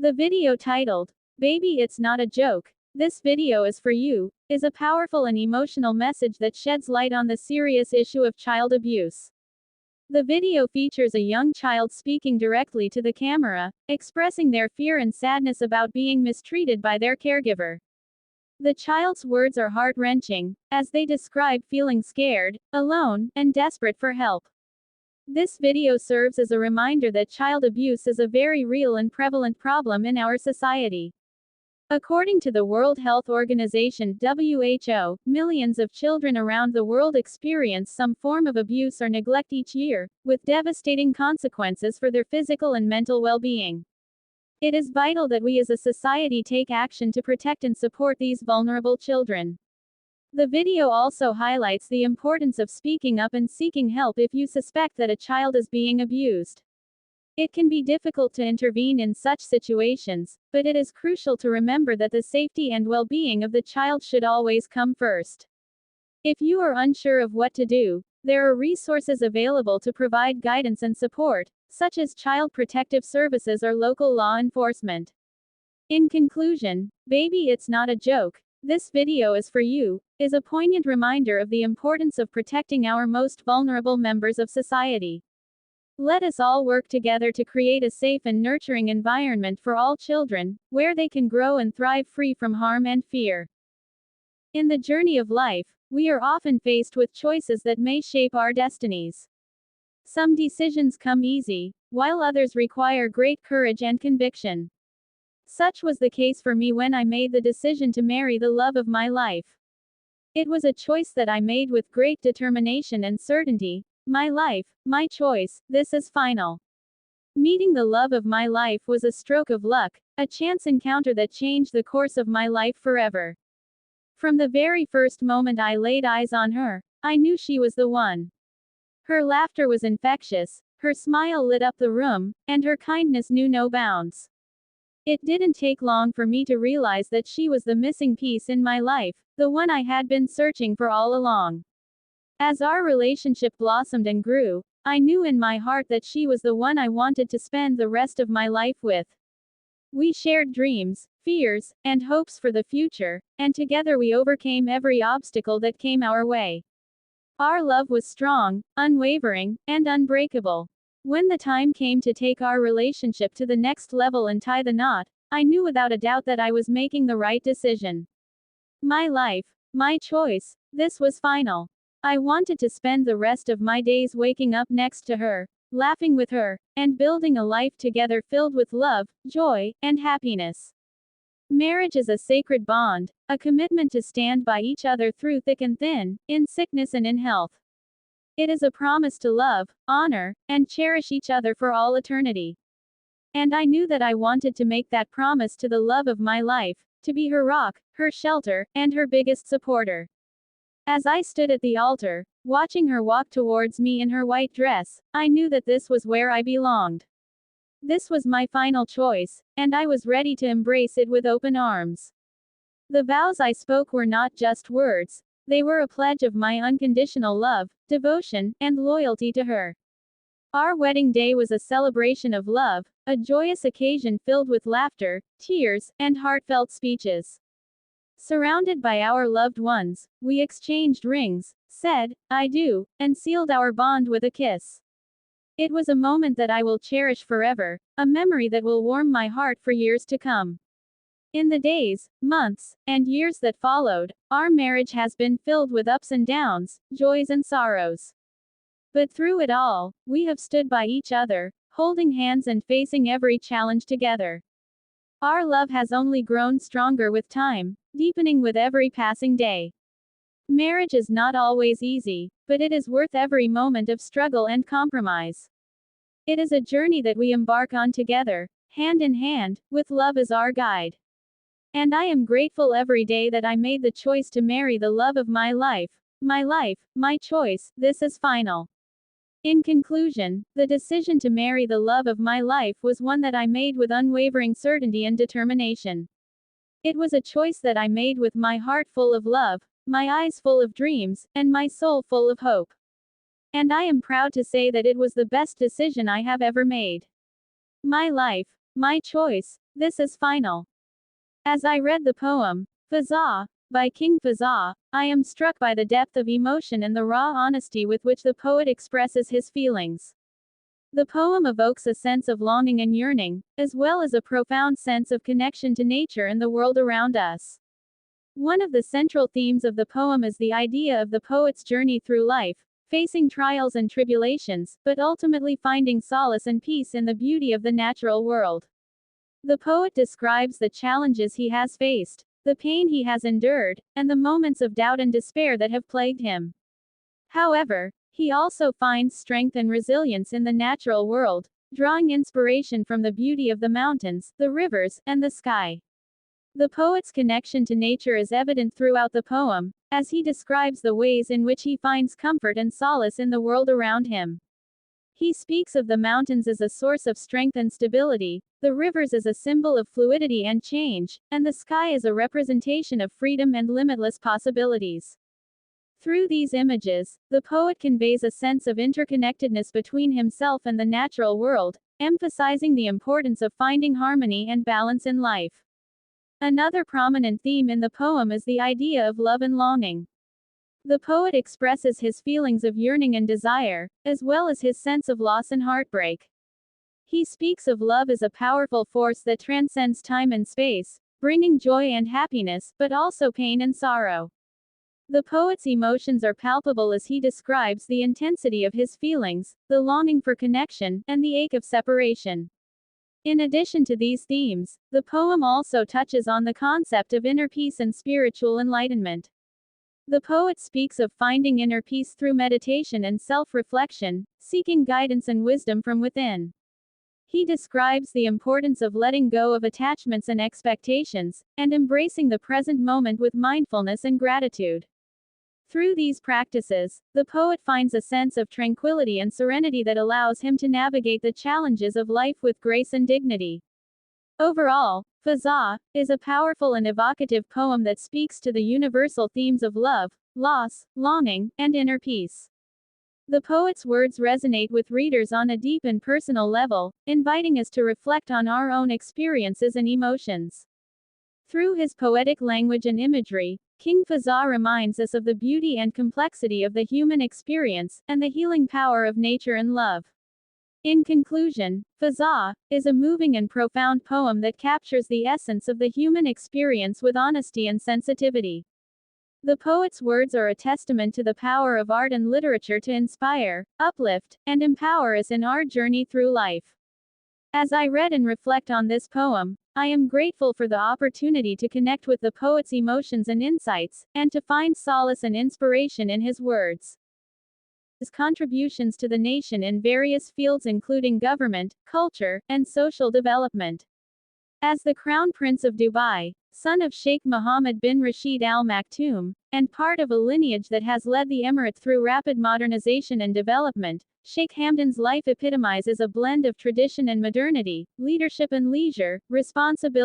The video titled, "Baby It's Not a Joke, This Video is for You," is a powerful and emotional message that sheds light on the serious issue of child abuse. The video features a young child speaking directly to the camera, expressing their fear and sadness about being mistreated by their caregiver. The child's words are heart-wrenching, as they describe feeling scared, alone, and desperate for help. This video serves as a reminder that child abuse is a very real and prevalent problem in our society. According to the World Health Organization (WHO), millions of children around the world experience some form of abuse or neglect each year, with devastating consequences for their physical and mental well-being. It is vital that we as a society take action to protect and support these vulnerable children. The video also highlights the importance of speaking up and seeking help if you suspect that a child is being abused. It can be difficult to intervene in such situations, but it is crucial to remember that the safety and well-being of the child should always come first. If you are unsure of what to do, there are resources available to provide guidance and support, such as Child Protective Services or local law enforcement. In conclusion, "Baby It's Not a Joke, This Video is for You," is a poignant reminder of the importance of protecting our most vulnerable members of society. Let us all work together to create a safe and nurturing environment for all children, where they can grow and thrive free from harm and fear. In the journey of life, we are often faced with choices that may shape our destinies. Some decisions come easy, while others require great courage and conviction. Such was the case for me when I made the decision to marry the love of my life. It was a choice that I made with great determination and certainty. My life, my choice, this is final. Meeting the love of my life was a stroke of luck, a chance encounter that changed the course of my life forever. From the very first moment I laid eyes on her, I knew she was the one. Her laughter was infectious, her smile lit up the room, and her kindness knew no bounds. It didn't take long for me to realize that she was the missing piece in my life, the one I had been searching for all along. As our relationship blossomed and grew, I knew in my heart that she was the one I wanted to spend the rest of my life with. We shared dreams, fears, and hopes for the future, and together we overcame every obstacle that came our way. Our love was strong, unwavering, and unbreakable. When the time came to take our relationship to the next level and tie the knot, I knew without a doubt that I was making the right decision. My life, my choice, this was final. I wanted to spend the rest of my days waking up next to her, laughing with her, and building a life together filled with love, joy, and happiness. Marriage is a sacred bond, a commitment to stand by each other through thick and thin, in sickness and in health. It is a promise to love, honor, and cherish each other for all eternity. And I knew that I wanted to make that promise to the love of my life, to be her rock, her shelter, and her biggest supporter. As I stood at the altar, watching her walk towards me in her white dress, I knew that this was where I belonged. This was my final choice, and I was ready to embrace it with open arms. The vows I spoke were not just words, they were a pledge of my unconditional love, devotion, and loyalty to her. Our wedding day was a celebration of love, a joyous occasion filled with laughter, tears, and heartfelt speeches. Surrounded by our loved ones, we exchanged rings, said, "I do," and sealed our bond with a kiss. It was a moment that I will cherish forever, a memory that will warm my heart for years to come. In the days, months, and years that followed, our marriage has been filled with ups and downs, joys and sorrows. But through it all, we have stood by each other, holding hands and facing every challenge together. Our love has only grown stronger with time, deepening with every passing day. Marriage is not always easy, but it is worth every moment of struggle and compromise. It is a journey that we embark on together, hand in hand, with love as our guide. And I am grateful every day that I made the choice to marry the love of my life, my choice, this is final. In conclusion, the decision to marry the love of my life was one that I made with unwavering certainty and determination. It was a choice that I made with my heart full of love, my eyes full of dreams, and my soul full of hope. And I am proud to say that it was the best decision I have ever made. My life, My choice, this is final. As I read the poem, FAZZA, by King FAZZA, I am struck by the depth of emotion and the raw honesty with which the poet expresses his feelings. The poem evokes a sense of longing and yearning, as well as a profound sense of connection to nature and the world around us. One of the central themes of the poem is the idea of the poet's journey through life, facing trials and tribulations, but ultimately finding solace and peace in the beauty of the natural world. The poet describes the challenges he has faced, the pain he has endured, and the moments of doubt and despair that have plagued him. However, he also finds strength and resilience in the natural world, drawing inspiration from the beauty of the mountains, the rivers, and the sky. The poet's connection to nature is evident throughout the poem, as he describes the ways in which he finds comfort and solace in the world around him. He speaks of the mountains as a source of strength and stability, the rivers as a symbol of fluidity and change, and the sky as a representation of freedom and limitless possibilities. Through these images, the poet conveys a sense of interconnectedness between himself and the natural world, emphasizing the importance of finding harmony and balance in life. Another prominent theme in the poem is the idea of love and longing. The poet expresses his feelings of yearning and desire, as well as his sense of loss and heartbreak. He speaks of love as a powerful force that transcends time and space, bringing joy and happiness, but also pain and sorrow. The poet's emotions are palpable as he describes the intensity of his feelings, the longing for connection, and the ache of separation. In addition to these themes, the poem also touches on the concept of inner peace and spiritual enlightenment. The poet speaks of finding inner peace through meditation and self-reflection, seeking guidance and wisdom from within. He describes the importance of letting go of attachments and expectations, and embracing the present moment with mindfulness and gratitude. Through these practices, the poet finds a sense of tranquility and serenity that allows him to navigate the challenges of life with grace and dignity. Overall, FAZZA is a powerful and evocative poem that speaks to the universal themes of love, loss, longing, and inner peace. The poet's words resonate with readers on a deep and personal level, inviting us to reflect on our own experiences and emotions. Through his poetic language and imagery, King FAZZA reminds us of the beauty and complexity of the human experience, and the healing power of nature and love. In conclusion, FAZZA is a moving and profound poem that captures the essence of the human experience with honesty and sensitivity. The poet's words are a testament to the power of art and literature to inspire, uplift, and empower us in our journey through life. As I read and reflect on this poem, I am grateful for the opportunity to connect with the poet's emotions and insights, and to find solace and inspiration in his words. His contributions to the nation in various fields including government, culture, and social development. As the Crown Prince of Dubai, son of Sheikh Mohammed bin Rashid Al Maktoum, and part of a lineage that has led the emirate through rapid modernization and development, Sheikh Hamdan's life epitomizes a blend of tradition and modernity, leadership and leisure, responsibility